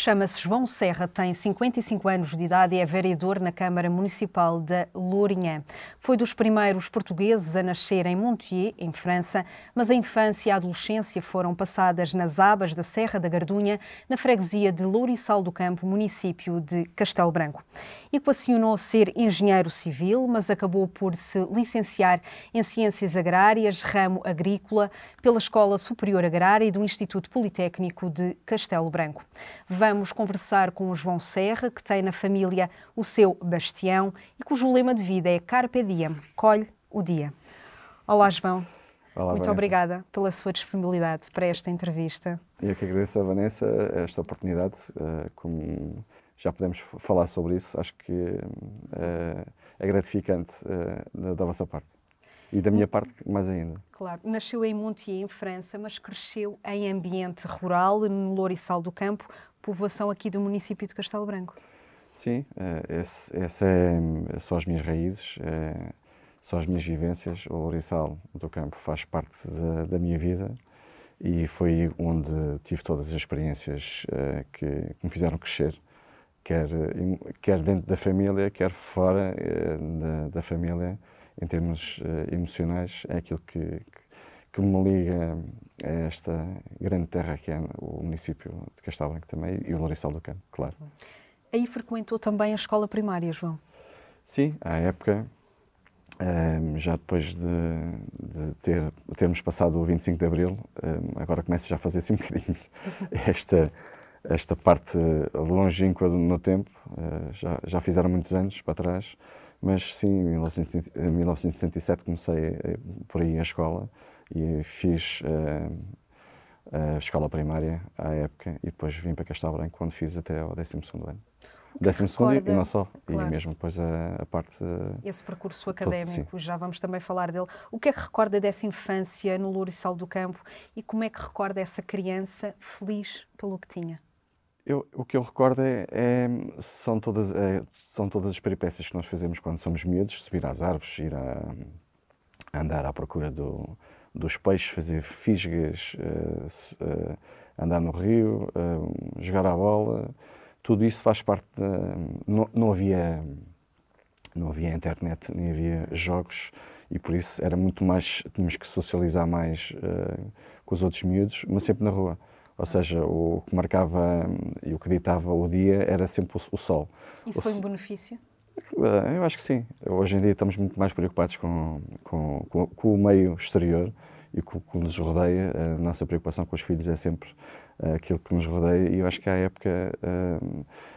Chama-se João Serra, tem 55 anos de idade e é vereador na Câmara Municipal de Lourinhã. Foi dos primeiros portugueses a nascer em Montpellier, em França, mas a infância e a adolescência foram passadas nas abas da Serra da Gardunha, na freguesia de Louriçal do Campo, município de Castelo Branco. Equacionou ser engenheiro civil, mas acabou por se licenciar em Ciências Agrárias, ramo agrícola, pela Escola Superior Agrária e do Instituto Politécnico de Castelo Branco. Vamos conversar com o João Serra, que tem na família o seu bastião e cujo lema de vida é Carpe Diem, colhe o dia. Olá, João. Olá, muito Vanessa. Obrigada pela sua disponibilidade para esta entrevista. Eu que agradeço a Vanessa esta oportunidade, como já podemos falar sobre isso, acho que é gratificante da vossa parte. E da minha parte, mais ainda. Claro. Nasceu em Montpellier, em França, mas cresceu em ambiente rural, no Louriçal do Campo, povoação aqui do município de Castelo Branco. Sim, essas são as minhas raízes, são as minhas vivências. O Louriçal do Campo faz parte da minha vida e foi onde tive todas as experiências que me fizeram crescer, quer dentro da família, quer fora da família. Em termos emocionais, é aquilo que me liga a esta grande terra que é o município de Castelo Branco também e o Louriçal do Campo, claro. Aí frequentou também a escola primária, João? Sim, à época, já depois de termos passado o 25 de Abril, agora começa já a fazer assim um bocadinho esta parte longínqua no tempo, já fizeram muitos anos para trás. Mas sim, em 1967 comecei por aí a escola e fiz a escola primária à época e depois vim para Castelo Branco quando fiz até ao 12º ano. 12º e não só, claro. E mesmo depois a parte... Esse percurso académico, já vamos também falar dele. O que é que recorda dessa infância no Louriçal do Campo e como é que recorda essa criança feliz pelo que tinha? O que eu recordo são todas as peripécias que nós fazemos quando somos miúdos, subir às árvores, ir a andar à procura dos peixes, fazer fisgas, andar no rio, jogar à bola. Tudo isso faz parte não havia internet, nem havia jogos e por isso era muito mais, tínhamos que socializar mais com os outros miúdos, mas sempre na rua. Ou seja, o que marcava e o que ditava o dia era sempre o sol. Isso foi um benefício? Eu acho que sim. Hoje em dia estamos muito mais preocupados com o meio exterior e com o que nos rodeia. A nossa preocupação com os filhos é sempre aquilo que nos rodeia e eu acho que à época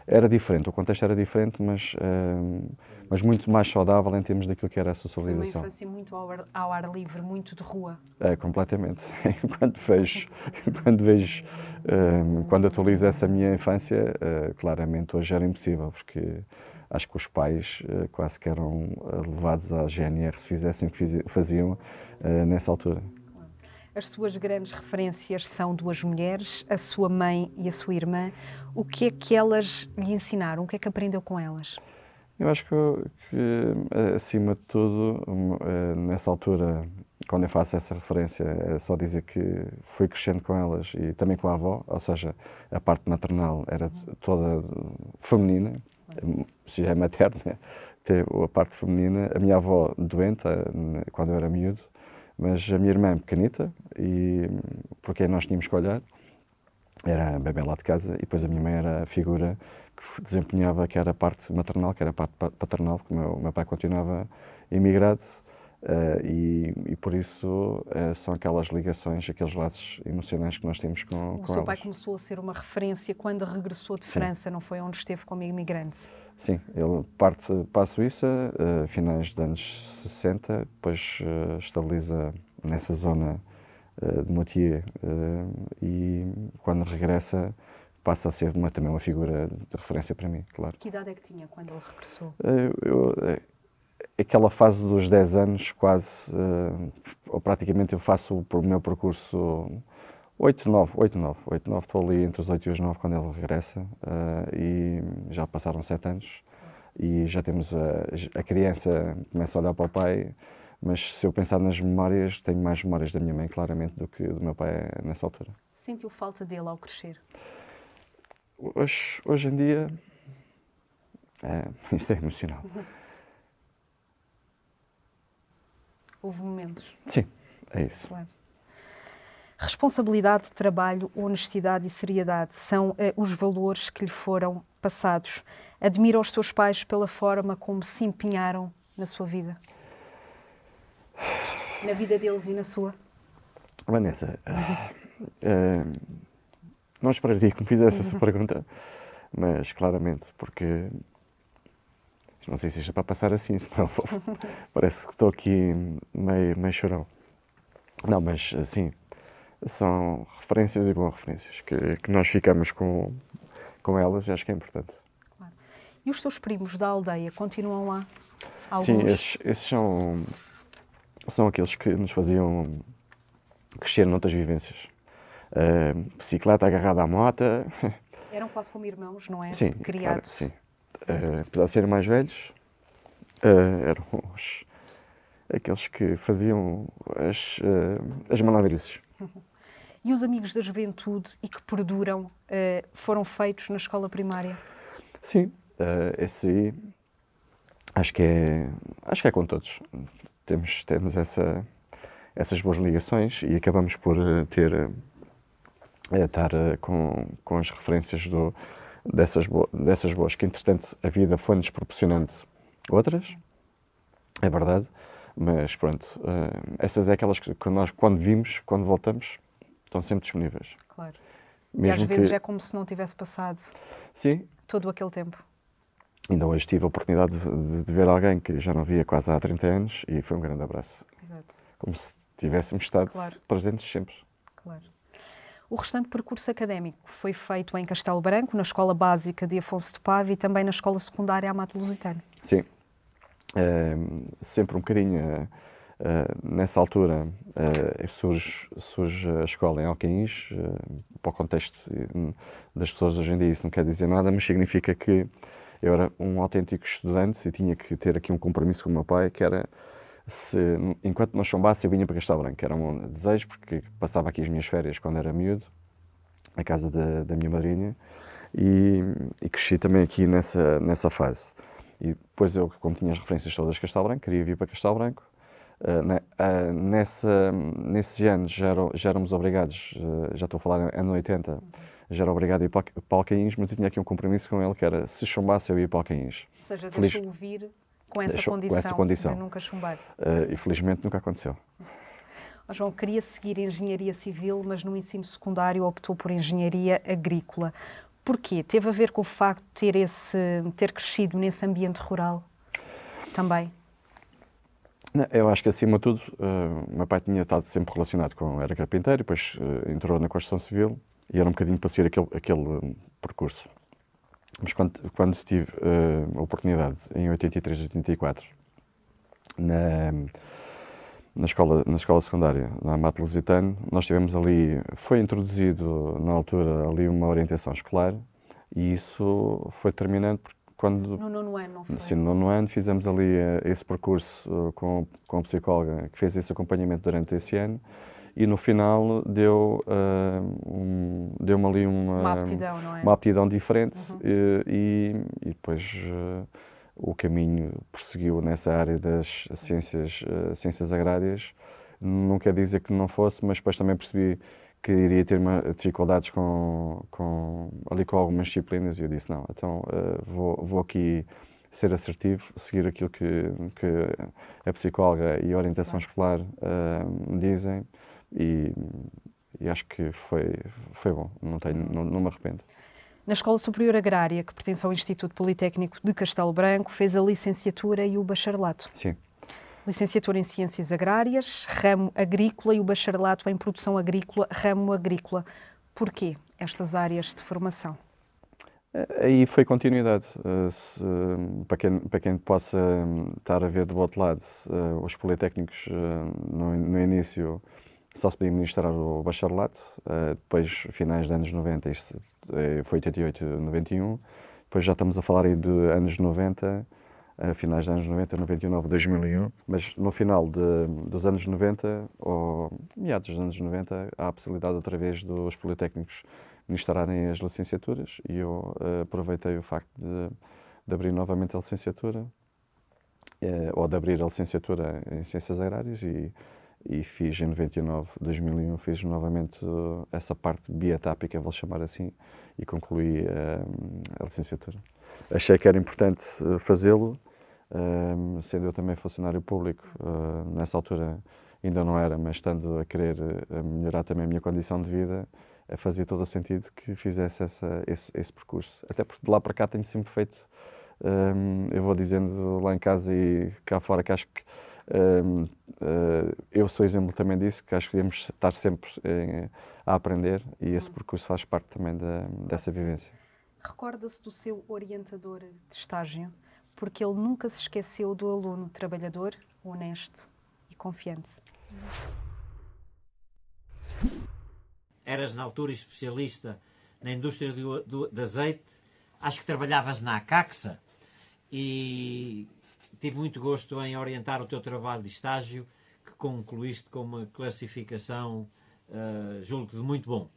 era diferente. O contexto era diferente, mas muito mais saudável em termos daquilo que era a socialização. Foi uma infância muito ao ar livre, muito de rua. Completamente. Quando atualizo essa minha infância, claramente hoje era impossível, porque acho que os pais quase que eram levados à GNR se fizessem o que faziam nessa altura. As suas grandes referências são duas mulheres, a sua mãe e a sua irmã. O que é que elas lhe ensinaram? O que é que aprendeu com elas? Eu acho que acima de tudo, nessa altura, quando eu faço essa referência, é só dizer que fui crescendo com elas e também com a avó, ou seja, a parte maternal era toda feminina, se já é materna, a parte feminina. A minha avó doente, quando eu era miúdo, mas a minha irmã pequenita, e porque nós tínhamos que olhar, era a bebê lá de casa, e depois a minha mãe era a figura que desempenhava, que era a parte maternal, que era a parte paternal, porque o meu pai continuava imigrado, e por isso são aquelas ligações, aqueles laços emocionais que nós temos com elas. O seu pai começou a ser uma referência quando regressou de França, não foi? Onde esteve como imigrante? Sim, ele parte para a Suíça, finais dos anos 60, depois estabiliza nessa zona de Montpellier e quando regressa passa a ser também uma figura de referência para mim, claro. Que idade é que tinha quando ele regressou? Aquela fase dos 10 anos, quase, ou praticamente eu faço o meu percurso 8, 9, estou ali entre os 8 e os 9 quando ele regressa e já passaram 7 anos e já temos a criança começa a olhar para o pai, mas se eu pensar nas memórias, tenho mais memórias da minha mãe claramente do que do meu pai nessa altura. Sentiu falta dele ao crescer? Hoje em dia, isto é emocional. Houve momentos. Sim, é isso. Claro. Responsabilidade, trabalho, honestidade e seriedade são os valores que lhe foram passados. Admira os seus pais pela forma como se empenharam na sua vida? Na vida deles e na sua? Vanessa, não esperaria que me fizesse essa pergunta, mas claramente, porque não sei se isto é para passar assim, senão parece que estou aqui meio chorão. Não, mas sim, são referências e boas referências, que nós ficamos com elas e acho que é importante. Claro. E os seus primos da aldeia continuam lá? Alguns? Sim, esses são aqueles que nos faziam crescer noutras vivências. Bicicleta agarrada à moto. Eram quase como irmãos, não é? Sim, Criados. claro, sim. Apesar de serem mais velhos, eram aqueles que faziam as malandrices. E os amigos da juventude e que perduram foram feitos na escola primária? Sim, esse aí acho que é com todos. Temos essas boas ligações e acabamos por estar com as referências dessas boas, que entretanto a vida foi-nos proporcionando outras, é verdade, mas pronto, essas é aquelas que nós, quando vimos, quando voltamos, estão sempre disponíveis. Claro. Mesmo e às vezes que, é como se não tivesse passado sim, todo aquele tempo. ainda hoje tive a oportunidade de ver alguém que já não via quase há 30 anos e foi um grande abraço. Exato. Como se tivéssemos estado Claro. presentes sempre. Claro. O restante percurso académico foi feito em Castelo Branco, na Escola Básica de Afonso de Paiva e também na Escola Secundária Amato Lusitano. Sim. Sempre um bocadinho, nessa altura, surge a escola em Alcaíns, para o contexto das pessoas hoje em dia isso não quer dizer nada, mas significa que eu era um autêntico estudante e tinha que ter aqui um compromisso com o meu pai, que era, enquanto não chumbasse, eu vinha para Castelo Branco, que era um desejo, porque passava aqui as minhas férias quando era miúdo, na casa da minha madrinha, e cresci também aqui nessa fase. E depois eu, como tinha as referências todas de Castelo Branco, queria vir para Castelo Branco. Nesses anos já éramos obrigados, já estou a falar ano 80, já era obrigado a ir para Alcaíns, mas eu tinha aqui um compromisso com ele, que era, se chumbasse, eu ia para Alcaíns. Ou seja, deixou-o vir com essa condição de nunca chumbar. E felizmente nunca aconteceu. João, queria seguir Engenharia Civil, mas no ensino secundário optou por Engenharia Agrícola. Porquê? Teve a ver com o facto de ter crescido nesse ambiente rural também? Não, eu acho que, acima de tudo, o meu pai tinha estado sempre relacionado era carpinteiro, depois entrou na construção civil e era um bocadinho para seguir aquele percurso. Mas quando tive a oportunidade, em 83, 84, na escola secundária, na Amato Lusitano, nós tivemos ali, foi introduzido na altura ali uma orientação escolar e isso foi determinante porque quando... No nono ano, não foi? Sim, no nono ano fizemos ali esse percurso com a psicóloga que fez esse acompanhamento durante esse ano e no final deu-me ali uma aptidão, não é? Uma aptidão diferente e depois o caminho prosseguiu nessa área das ciências agrárias. Não quer dizer que não fosse, mas depois também percebi que iria ter dificuldades ali com algumas disciplinas e eu disse, não, então vou aqui ser assertivo, seguir aquilo que a psicóloga e a orientação escolar me dizem e acho que foi bom, não me arrependo. Na Escola Superior Agrária, que pertence ao Instituto Politécnico de Castelo Branco, fez a licenciatura e o bacharelato. Sim. Licenciatura em Ciências Agrárias, ramo agrícola e o bacharelato em Produção Agrícola, ramo agrícola. Porquê estas áreas de formação? Aí foi continuidade. Para quem possa estar a ver do outro lado, os Politécnicos no início só se podia ministrar o bacharelato, depois finais dos anos 90, isto foi 88, 91, depois já estamos a falar aí de anos 90, finais dos anos 90, 99, 2001, mas no final dos anos 90, ou meados dos anos 90, há a possibilidade outra vez dos Politécnicos ministrarem as licenciaturas e eu aproveitei o facto de abrir novamente a licenciatura, ou de abrir a licenciatura em Ciências Agrárias e fiz em 2001, fiz novamente essa parte bietápica, vou chamar assim, e concluí a licenciatura. Achei que era importante fazê-lo, sendo eu também funcionário público, nessa altura ainda não era, mas estando a querer melhorar também a minha condição de vida, fazia todo o sentido que fizesse esse percurso. Até porque de lá para cá tenho sempre feito, eu vou dizendo lá em casa e cá fora, que acho que eu sou exemplo também disso, que acho que devemos estar sempre a aprender e esse percurso faz parte também dessa vivência. Recorda-se do seu orientador de estágio, porque ele nunca se esqueceu do aluno trabalhador, honesto e confiante. Eras na altura especialista na indústria de azeite, acho que trabalhavas na Acaxa e tive muito gosto em orientar o teu trabalho de estágio, que concluíste com uma classificação, julgo de muito bom.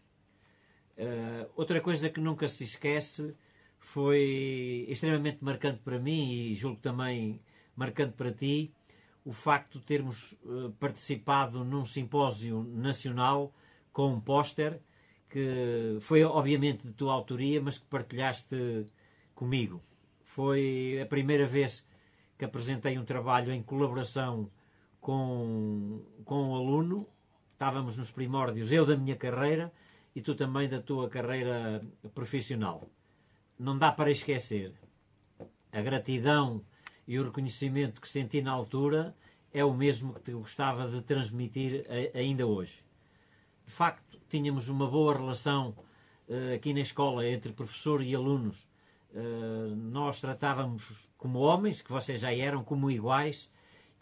Outra coisa que nunca se esquece, foi extremamente marcante para mim e julgo também marcante para ti, o facto de termos participado num simpósio nacional com um póster que foi obviamente de tua autoria, mas que partilhaste comigo. Foi a primeira vez que apresentei um trabalho em colaboração com um aluno. Estávamos nos primórdios, eu da minha carreira e tu também da tua carreira profissional. Não dá para esquecer. A gratidão e o reconhecimento que senti na altura é o mesmo que te gostava de transmitir ainda hoje. De facto, tínhamos uma boa relação aqui na escola entre professor e alunos. Nós tratávamos como homens, que vocês já eram, como iguais,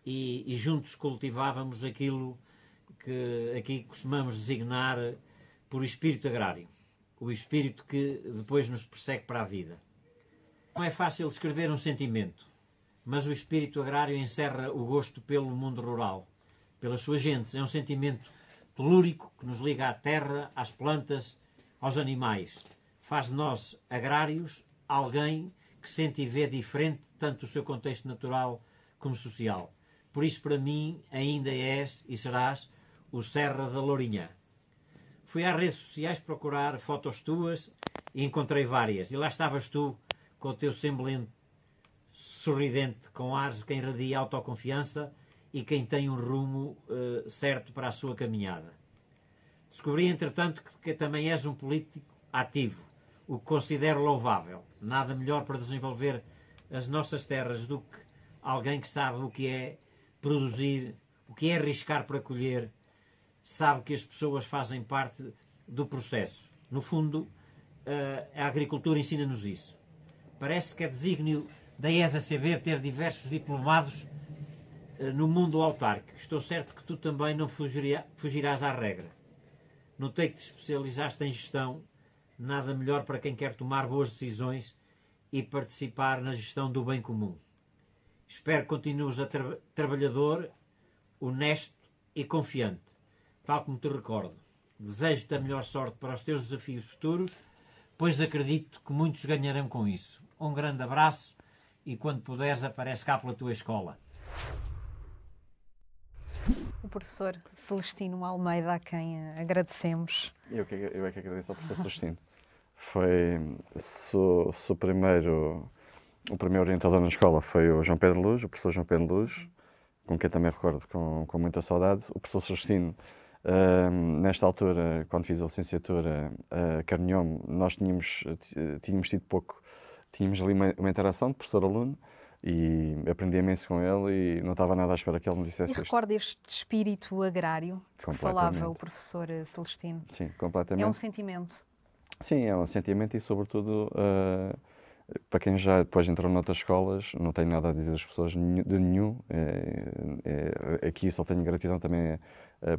e juntos cultivávamos aquilo que aqui costumamos designar por espírito agrário. O espírito que depois nos persegue para a vida. Não é fácil descrever um sentimento, mas o espírito agrário encerra o gosto pelo mundo rural, pelas suas gentes. É um sentimento telúrico que nos liga à terra, às plantas, aos animais. Faz de nós, agrários, alguém que sente e vê diferente tanto o seu contexto natural como social. Por isso, para mim, ainda és e serás o Serra da Lourinhã. Fui às redes sociais procurar fotos tuas e encontrei várias. E lá estavas tu, com o teu semblante sorridente, com ares de quem irradia autoconfiança e quem tem um rumo certo para a sua caminhada. Descobri, entretanto, que também és um político ativo, o que considero louvável. Nada melhor para desenvolver as nossas terras do que alguém que sabe o que é produzir, o que é arriscar para colher, sabe que as pessoas fazem parte do processo. No fundo, a agricultura ensina-nos isso. Parece que é desígnio da ESA-CB ter diversos diplomados no mundo autárquico. Estou certo que tu também não fugirás à regra. Notei que te especializaste em gestão, nada melhor para quem quer tomar boas decisões e participar na gestão do bem comum. Espero que continues trabalhador, honesto e confiante, tal como te recordo. Desejo-te a melhor sorte para os teus desafios futuros, pois acredito que muitos ganharão com isso. Um grande abraço e quando puderes aparece cá pela tua escola. O professor Celestino Almeida, a quem agradecemos. Eu é que agradeço ao professor Celestino. O primeiro orientador na escola foi o João Pedro Luz, o professor João Pedro Luz, com quem também recordo com muita saudade. O professor Celestino, nesta altura, quando fiz a licenciatura, carinhou-me. Nós tínhamos tido pouco, tínhamos ali uma interação de professor-aluno e aprendi imenso com ele e não estava nada à espera que ele me dissesse isto. E recorda este espírito agrário de que falava o professor Celestino? Sim, completamente. É um sentimento? Sim, é um sentimento e, sobretudo, para quem já depois entrou noutras escolas, não tenho nada a dizer das pessoas de nenhum. Aqui só tenho gratidão também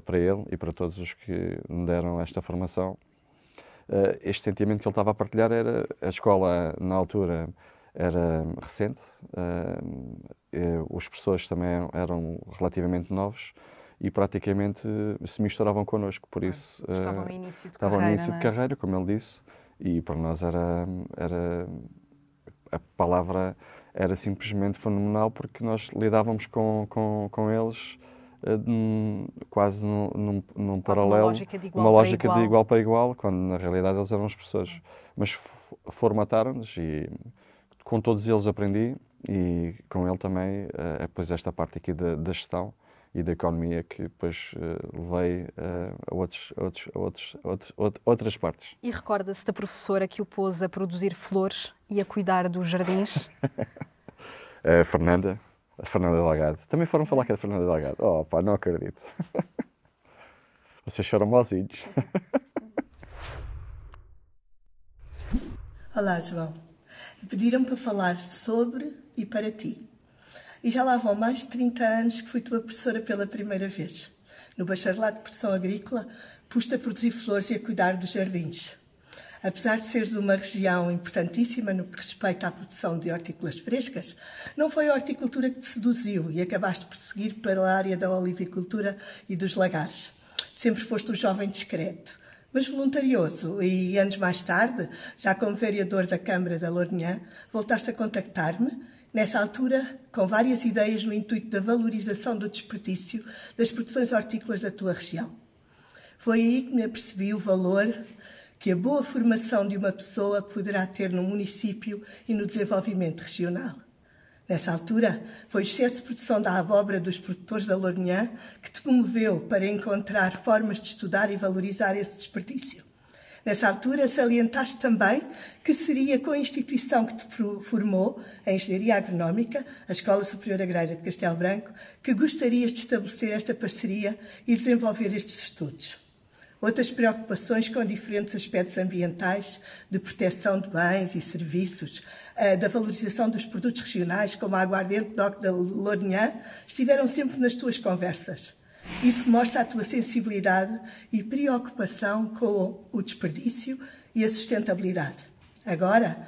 para ele e para todos os que me deram esta formação. Este sentimento que ele estava a partilhar era, a escola na altura era recente, os professores também eram relativamente novos e praticamente se misturavam connosco, por isso... Estavam no início de estavam carreira, no início não de é? carreira, como ele disse, e para nós era a palavra era simplesmente fenomenal, porque nós lidávamos com eles quase num Quase paralelo, uma lógica de igual uma para lógica igual. de igual para igual, quando na realidade eles eram os professores. Mas formataram-nos e com todos eles aprendi, e com ele também, depois esta parte aqui da gestão e da economia, que depois levei a outras partes. E recorda-se da professora que o pôs a produzir flores e a cuidar dos jardins? A Fernanda Delgado. Também foram falar que é a Fernanda Delgado. Oh, pá, não acredito. Vocês foram mozinhos. Olá, João. Pediram-me para falar sobre e para ti. E já lá vão mais de 30 anos que fui tua professora pela primeira vez. No Bacharelado de Produção Agrícola, pus-te a produzir flores e a cuidar dos jardins. Apesar de seres uma região importantíssima no que respeita à produção de hortícolas frescas, não foi a horticultura que te seduziu e acabaste por seguir pela área da olivicultura e dos lagares. Sempre foste um jovem discreto, mas voluntarioso, e anos mais tarde, já como vereador da Câmara da Lourinhã, voltaste a contactar-me, nessa altura com várias ideias no intuito da valorização do desperdício das produções hortícolas da tua região. Foi aí que me apercebi o valor que a boa formação de uma pessoa poderá ter no município e no desenvolvimento regional. Nessa altura, foi o excesso de produção da abóbora dos produtores da Lourinhã que te promoveu para encontrar formas de estudar e valorizar esse desperdício. Nessa altura, salientaste também que seria com a instituição que te formou, a Engenharia Agronómica, a Escola Superior Agrária de Castelo Branco, que gostarias de estabelecer esta parceria e desenvolver estes estudos. Outras preocupações com diferentes aspectos ambientais, de proteção de bens e serviços, da valorização dos produtos regionais, como a aguardente DOC da Lourinhã, estiveram sempre nas tuas conversas. Isso mostra a tua sensibilidade e preocupação com o desperdício e a sustentabilidade. Agora,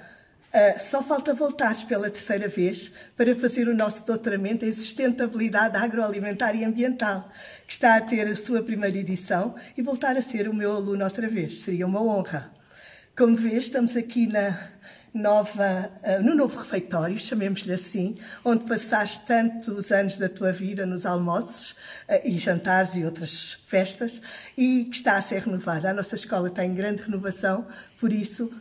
só falta voltares pela terceira vez para fazer o nosso doutoramento em sustentabilidade agroalimentar e ambiental, que está a ter a sua primeira edição, e voltar a ser o meu aluno outra vez. Seria uma honra. Como vês, estamos aqui no novo refeitório, chamemos-lhe assim, onde passaste tantos anos da tua vida nos almoços e jantares e outras festas, e que está a ser renovada. A nossa escola está em grande renovação, por isso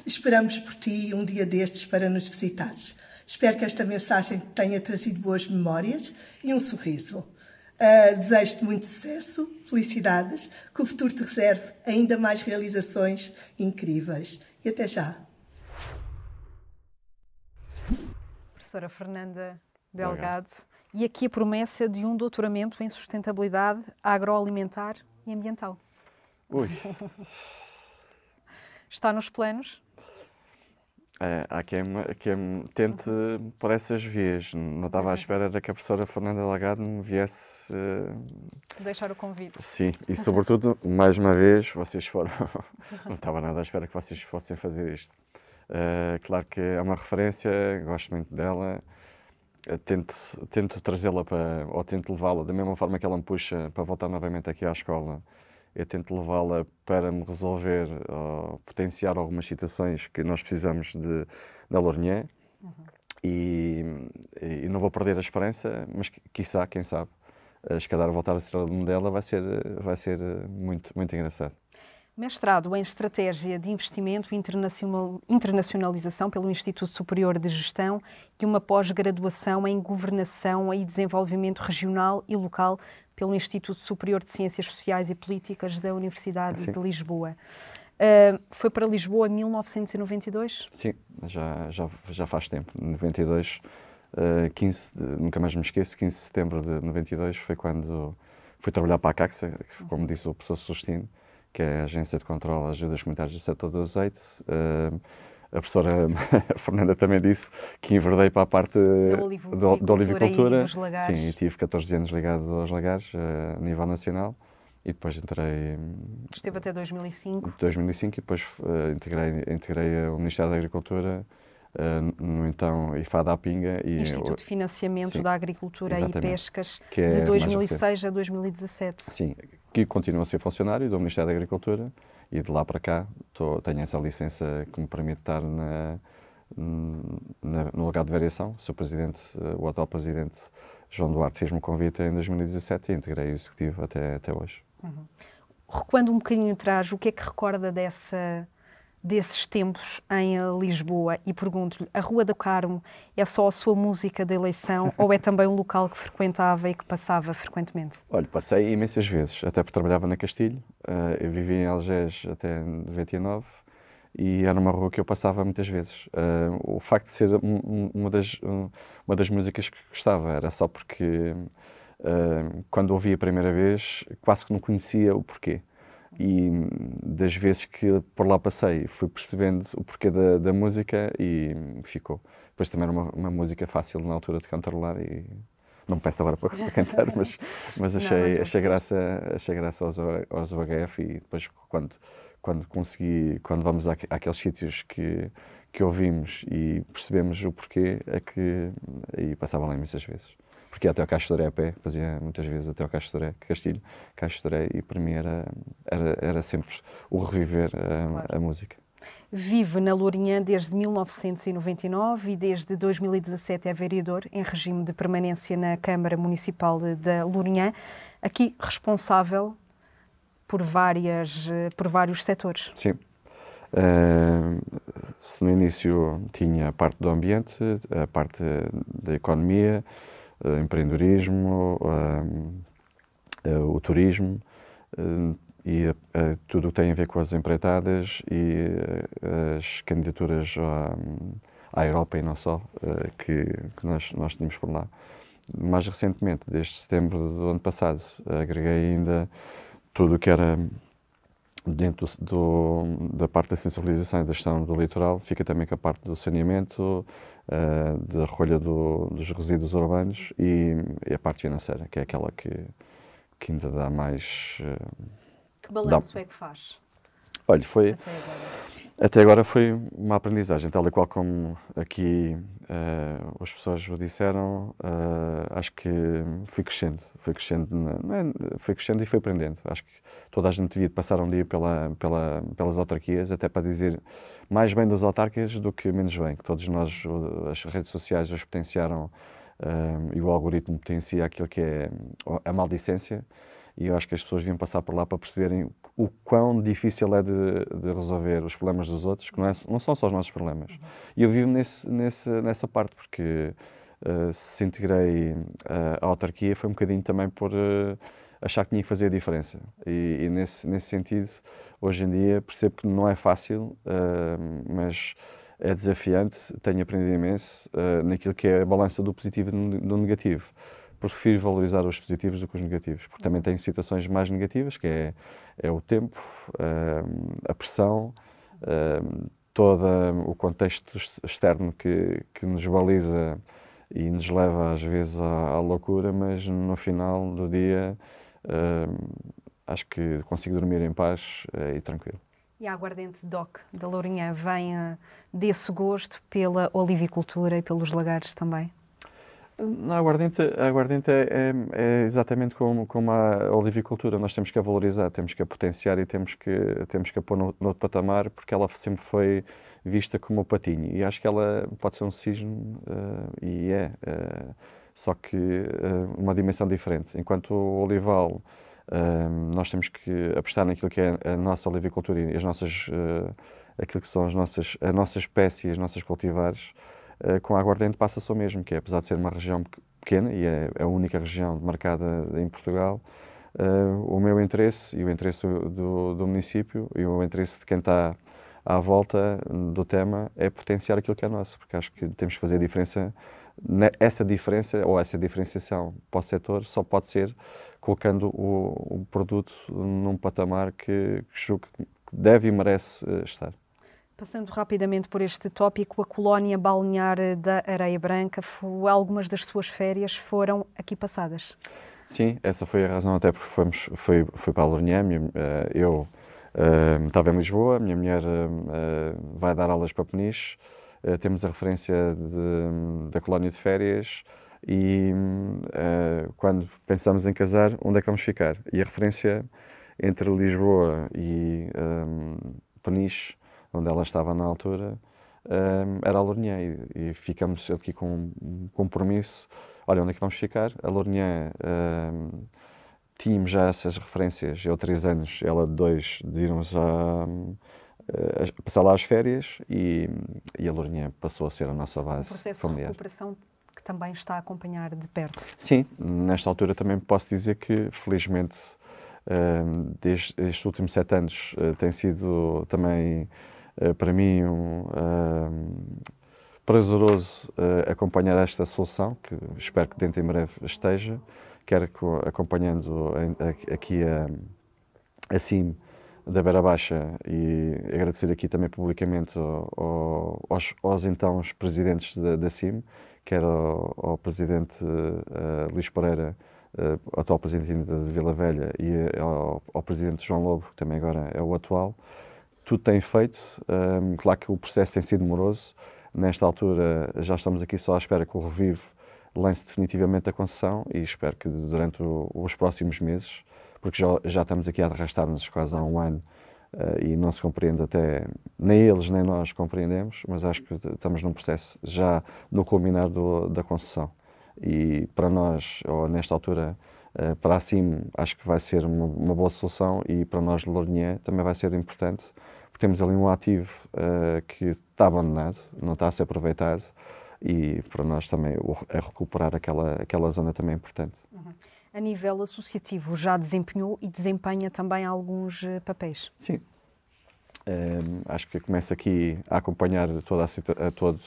esperamos por ti um dia destes para nos visitares. Espero que esta mensagem te tenha trazido boas memórias e um sorriso. Desejo-te muito sucesso, felicidades, que o futuro te reserve ainda mais realizações incríveis. E até já. Professora Fernanda Delgado. E aqui a promessa de um doutoramento em sustentabilidade agroalimentar e ambiental. Ui. Está nos planos? Há quem tente por essas vias. Não estava à espera de que a professora Fernanda Delgado me viesse... Deixar o convite. Sim, e sobretudo, mais uma vez, vocês foram... Não estava nada à espera que vocês fossem fazer isto. Claro que é uma referência, gosto muito dela, tento trazê-la ou tento levá-la, da mesma forma que ela me puxa para voltar novamente aqui à escola, eu tento levá-la para me resolver ou potenciar algumas situações que nós precisamos da Lourinhã. E não vou perder a esperança, mas quiçá, quem sabe, se calhar voltar a ser aluno dela vai ser muito, muito engraçado. Mestrado em Estratégia de Investimento e Internacionalização pelo Instituto Superior de Gestão e uma pós-graduação em Governação e Desenvolvimento Regional e Local pelo Instituto Superior de Ciências Sociais e Políticas da Universidade de Lisboa. Foi para Lisboa em 1992? Sim, já faz tempo. Em 92, nunca mais me esqueço, 15 de setembro de 92 foi quando fui trabalhar para a CACSA, como disse o professor Celestino, que é a Agência de Controlo das Ajudas Comunitárias do Setor do Azeite. A professora Fernanda também disse que enverdei para a parte da olivicultura. E dos lagares. Sim, e tive 14 anos ligado aos lagares a nível nacional, e depois entrei... Esteve até 2005. 2005 e depois integrei o Ministério da Agricultura no então IFAD à Pinga. Instituto de Financiamento sim, da Agricultura e Pescas, que é de 2006 a 2017. Sim, que continuo a ser funcionário do Ministério da Agricultura e de lá para cá tenho essa licença que me permite estar no lugar de variação. O atual presidente João Duarte fez-me um convite em 2017 e integrei o executivo até hoje. Uhum. Recuando um bocadinho atrás, o que é que recorda desses tempos em Lisboa? E pergunto-lhe, a Rua do Carmo é só a sua música de eleição ou é também um local que frequentava e que passava frequentemente? Olha, passei imensas vezes, até porque trabalhava na Castilho. Eu vivi em Algés até 99 e era uma rua que eu passava muitas vezes. O facto de ser uma das músicas que gostava era só porque quando ouvi a primeira vez quase que não conhecia o porquê. E das vezes que por lá passei fui percebendo o porquê da música e ficou. Depois também era uma música fácil na altura de cantarolar e não me peço agora para cantar, mas achei graça aos UHF e depois quando vamos àqueles sítios que ouvimos e percebemos o porquê, é que aí passava lá imensas vezes. Porque ia até ao Caixo de Oré a pé, fazia muitas vezes até ao Caixo de Oré, Castilho, Caixo de Oré, e para mim era sempre o reviver a música. Vive na Lourinhã desde 1999 e desde 2017 é vereador em regime de permanência na Câmara Municipal da Lourinhã, aqui responsável por vários setores. Sim. Se no início tinha a parte do ambiente, a parte da economia, empreendedorismo, o turismo e tudo o que tem a ver com as empreitadas e as candidaturas à Europa e não só, que nós tínhamos por lá. Mais recentemente, desde setembro do ano passado, agreguei ainda tudo o que era dentro da parte da sensibilização e da gestão do litoral, fica também com a parte do saneamento, da recolha dos resíduos urbanos e a parte financeira, que é aquela que ainda dá mais... Que balanço é que faz? Olha, até agora foi uma aprendizagem, tal e qual como aqui as pessoas o disseram, acho que fui crescendo e fui aprendendo. Acho que toda a gente devia passar um dia pelas autarquias, até para dizer mais bem das autarquias do que menos bem, que todos nós, as redes sociais, os potenciaram e o algoritmo potencia aquilo que é a maldicência, e eu acho que as pessoas deviam passar por lá para perceberem o quão difícil é de resolver os problemas dos outros, que não são só os nossos problemas. E eu vivo nessa parte, porque se integrei à autarquia foi um bocadinho também por achar que tinha que fazer a diferença. E nesse sentido, hoje em dia, percebo que não é fácil, mas é desafiante, tenho aprendido imenso naquilo que é a balança do positivo e do negativo. Prefiro valorizar os positivos do que os negativos, porque também tenho situações mais negativas, que é o tempo, a pressão, todo o contexto externo que nos baliza e nos leva às vezes à loucura, mas no final do dia acho que consigo dormir em paz e tranquilo. E a aguardente DOC da Lourinhã vem desse gosto pela olivicultura e pelos lagares também? A aguardente é exatamente como a olivicultura. Nós temos que a valorizar, temos que a potenciar e temos que a pôr no outro patamar, porque ela sempre foi vista como o patinho. E acho que ela pode ser um cisne, só que uma dimensão diferente. Enquanto o olival, nós temos que apostar naquilo que é a nossa olivicultura e aquilo que são a nossa espécie, as nossas cultivares. Com a aguardente passa-se o mesmo, que é, apesar de ser uma região pequena e é a única região demarcada em Portugal, o meu interesse e o interesse do município e o interesse de quem está à volta do tema é potenciar aquilo que é nosso, porque acho que temos que fazer a diferença. Essa diferença ou essa diferenciação para o setor só pode ser colocando o produto num patamar que deve e merece estar. Passando rapidamente por este tópico, a colónia balnear da Areia Branca, algumas das suas férias foram aqui passadas. Sim, essa foi a razão, até porque fui para a Lourinhã. Eu estava em Lisboa, a minha mulher vai dar aulas para Peniche, temos a referência da colónia de férias e quando pensamos em casar, onde é que vamos ficar? E a referência entre Lisboa e Peniche, onde ela estava na altura, era a Lourinhã e ficamos aqui com um compromisso. Olha, onde é que vamos ficar? A Lourinhã, tínhamos já essas referências, eu 3 anos, ela 2, de irmos a passar lá as férias e a Lourinhã passou a ser a nossa base processo familiar. de recuperação que também está a acompanhar de perto. Sim, nesta altura também posso dizer que, felizmente, desde estes últimos 7 anos tem sido também para mim prazeroso acompanhar esta solução, que espero que dentro em breve esteja, quer acompanhando aqui a CIM da Beira Baixa e agradecer aqui também publicamente aos então os presidentes da CIM, quer ao presidente Luís Pereira, atual presidente de Vila Velha, e ao presidente João Lobo, que também agora é o atual. Tudo tem feito, claro que o processo tem sido demoroso. Nesta altura já estamos aqui só à espera que o Revive lance definitivamente a concessão e espero que durante os próximos meses, porque já estamos aqui a arrastar-nos quase há um ano e não se compreende até, nem eles nem nós compreendemos, mas acho que estamos num processo já no culminar da concessão. E para nós, ou nesta altura, para a CIM, acho que vai ser uma boa solução e para nós de Lourinhã também vai ser importante, porque temos ali um ativo que está abandonado, não está a ser aproveitado e para nós também recuperar aquela zona também é importante. Uhum. A nível associativo, já desempenhou e desempenha também alguns papéis? Sim. Acho que começo aqui a acompanhar todo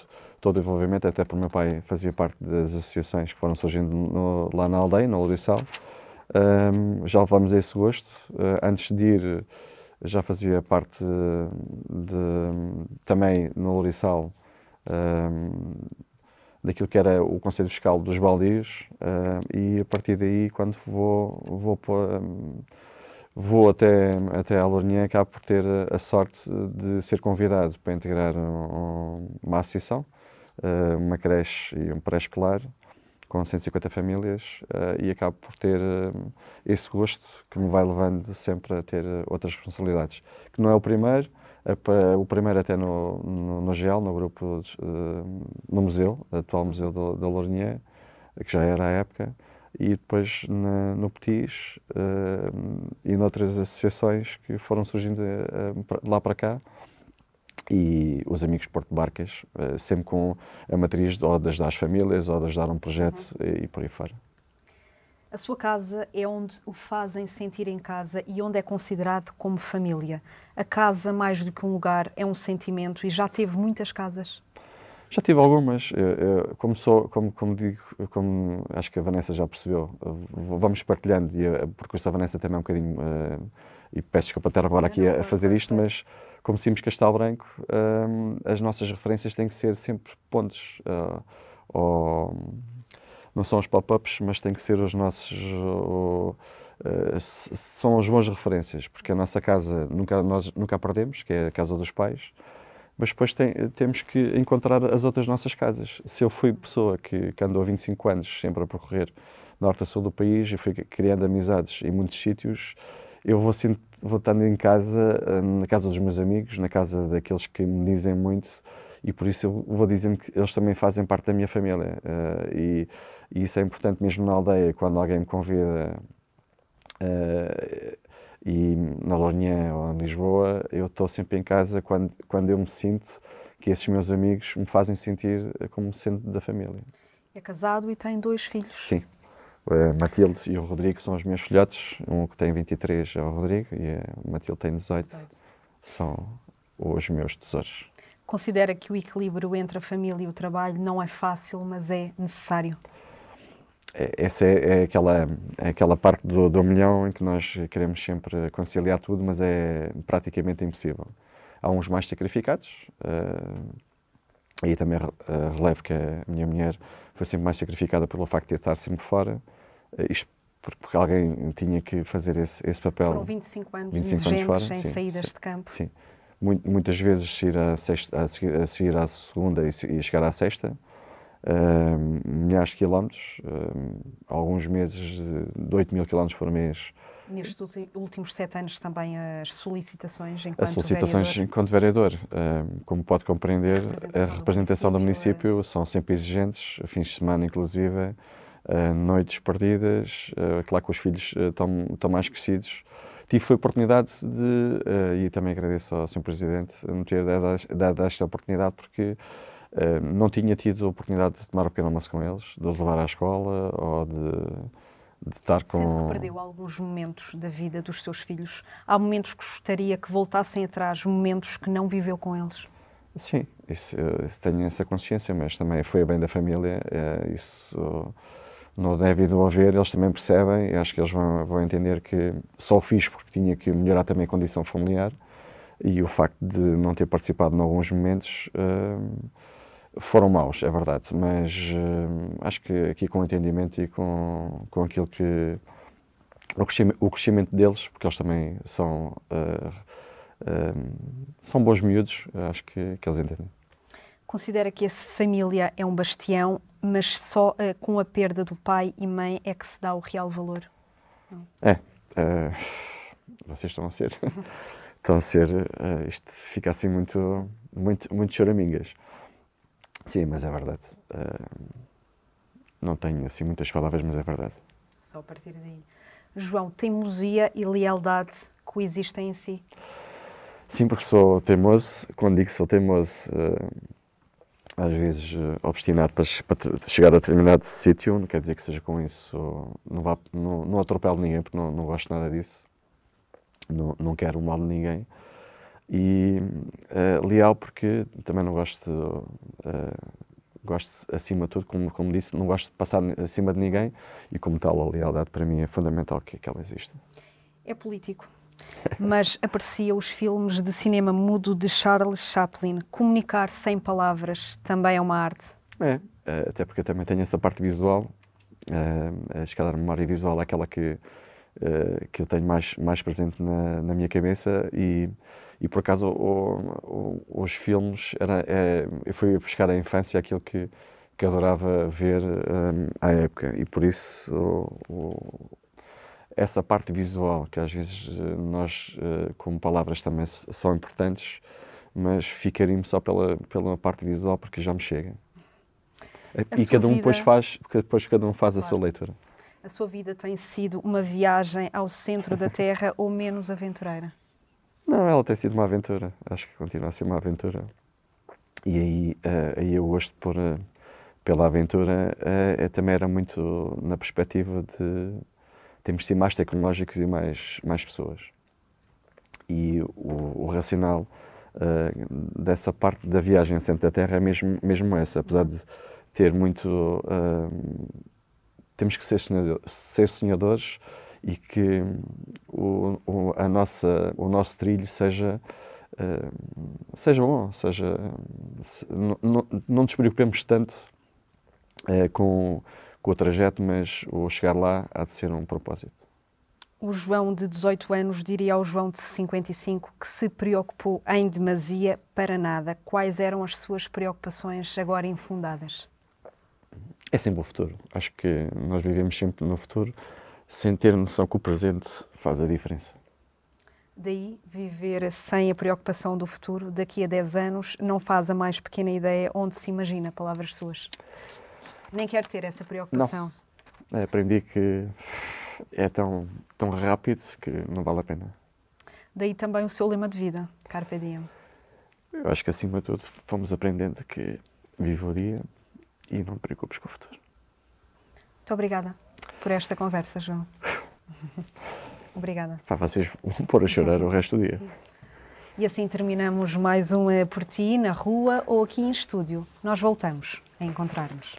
o desenvolvimento, até porque o meu pai fazia parte das associações que foram surgindo lá na aldeia, no Lourissal. Já levamos esse gosto. Antes de ir, já fazia parte também no Lourissal daquilo que era o Conselho Fiscal dos Baldios e a partir daí, quando vou até a Lourinhã, acabo por ter a sorte de ser convidado para integrar uma associação, uma creche e um pré-escolar com 150 famílias e acabo por ter esse gosto que me vai levando sempre a ter outras responsabilidades. Que não é o primeiro até no GEL, no grupo, no museu, atual museu da Lourinhã, que já era à época, e depois no Petis e noutras associações que foram surgindo lá para cá, e os amigos de Porto de Barcas, sempre com a matriz ou de ajudar as famílias ou de ajudar um projeto e por aí fora. A sua casa é onde o fazem sentir em casa e onde é considerado como família. A casa, mais do que um lugar, é um sentimento e já teve muitas casas? Já tive algumas. Como digo, como acho que a Vanessa já percebeu, vamos partilhando, porque a Vanessa também é um bocadinho, e peço desculpa estar agora aqui a fazer isto, mas como Simos Castelo Branco, as nossas referências têm que ser sempre pontos. Não são os pop-ups, mas têm que ser os nossos... são as boas referências, porque a nossa casa nós nunca a perdemos, que é a casa dos pais, mas depois temos que encontrar as outras nossas casas. Se eu fui pessoa que andou há 25 anos sempre a percorrer norte a sul do país e fui criando amizades em muitos sítios, eu vou estando em casa, na casa dos meus amigos, na casa daqueles que me dizem muito, e por isso eu vou dizendo que eles também fazem parte da minha família. E isso é importante mesmo na aldeia, quando alguém me convida e na Lourinhã ou em Lisboa, eu estou sempre em casa quando eu me sinto que esses meus amigos me fazem sentir como sendo da família. É casado e tem 2 filhos? Sim. A Matilde e o Rodrigo são os meus filhotes. Um que tem 23 é o Rodrigo e a Matilde tem 18. São os meus tesouros. Considera que o equilíbrio entre a família e o trabalho não é fácil, mas é necessário? Essa é aquela parte do milhão em que nós queremos sempre conciliar tudo, mas é praticamente impossível. Há uns mais sacrificados, e também relevo que a minha mulher foi sempre mais sacrificada pelo facto de estar sempre fora, isto porque alguém tinha que fazer esse papel. Foram 25 anos exigentes, fora, sem sim, saídas de campo. Sim, muitas vezes ir a seguir à segunda e chegar à sexta, milhares de quilómetros, alguns meses de 8.000 quilómetros por mês. Nestes últimos 7 anos também as solicitações enquanto vereador. Como pode compreender, a representação do município são sempre exigentes, fins de semana inclusive, noites perdidas, claro que os filhos estão mais crescidos. Tive a oportunidade e também agradeço ao Sr. Presidente me ter dado esta oportunidade, porque não tinha tido a oportunidade de tomar o pequeno almoço com eles, de os levar à escola ou de estar com... Sendo que perdeu alguns momentos da vida dos seus filhos, há momentos que gostaria que voltassem atrás, momentos que não viveu com eles? Sim, tenho essa consciência, mas também foi bem da família, isso não deve de haver, eles também percebem, e acho que eles vão entender que só o fiz porque tinha que melhorar também a condição familiar, e o facto de não ter participado em alguns momentos foram maus, é verdade, mas acho que aqui com o entendimento e com aquilo que... o crescimento deles, porque eles também são bons miúdos, acho que eles entendem. Considera que essa família é um bastião, mas só com a perda do pai e mãe é que se dá o real valor? Não. Vocês estão a ser, isto fica assim muito choramingas. Sim, mas é verdade. Não tenho assim muitas palavras, mas é verdade. Só a partir daí. João, teimosia e lealdade coexistem em si? Sim, porque sou teimoso. Quando digo que sou teimoso, às vezes obstinado para chegar a determinado sítio, não quer dizer que seja com isso, não atropelo ninguém, porque não gosto nada disso. Não quero o mal de ninguém. E leal porque também não gosto, gosto acima de tudo, como disse, não gosto de passar acima de ninguém, e como tal a lealdade para mim é fundamental que ela exista. É político, mas aprecia os filmes de cinema mudo de Charles Chaplin. Comunicar sem palavras também é uma arte? Até porque eu também tenho essa parte visual, se calhar a memória visual é aquela que eu tenho mais presente na minha cabeça, e por acaso os filmes, eu fui buscar a infância aquilo que adorava ver à época, e por isso essa parte visual, que às vezes nós como palavras também são importantes, mas ficaria-me só pela parte visual porque já me chega. E cada um depois cada um faz a sua leitura. A sua vida tem sido uma viagem ao centro da Terra ou menos aventureira? Não, ela tem sido uma aventura. Acho que continua a ser uma aventura. E aí eu gosto pela aventura também era muito na perspectiva de termos de ser mais tecnológicos e mais pessoas. E o racional dessa parte da viagem ao centro da Terra é mesmo essa. Apesar de ter muito... temos que ser sonhadores, e que o nosso trilho seja bom, não nos preocupemos tanto com o trajeto, mas o chegar lá há de ser um propósito. O João de 18 anos diria ao João de 55 que se preocupou em demasia para nada. Quais eram as suas preocupações agora infundadas? É sempre o futuro. Acho que nós vivemos sempre no futuro, sem ter noção que o presente faz a diferença. Daí, viver sem a preocupação do futuro, daqui a 10 anos, não faz a mais pequena ideia onde se imagina, palavras suas. Nem quer ter essa preocupação. Não. Aprendi que é tão rápido que não vale a pena. Daí também o seu lema de vida, Carpe Diem. Eu acho que, acima de tudo, fomos aprendendo que vive o dia e não te preocupes com o futuro. Muito obrigada por esta conversa, João. Obrigada. Vocês vão pôr a chorar o resto do dia. E assim terminamos mais um Por Ti, na rua ou aqui em estúdio. Nós voltamos a encontrar-nos.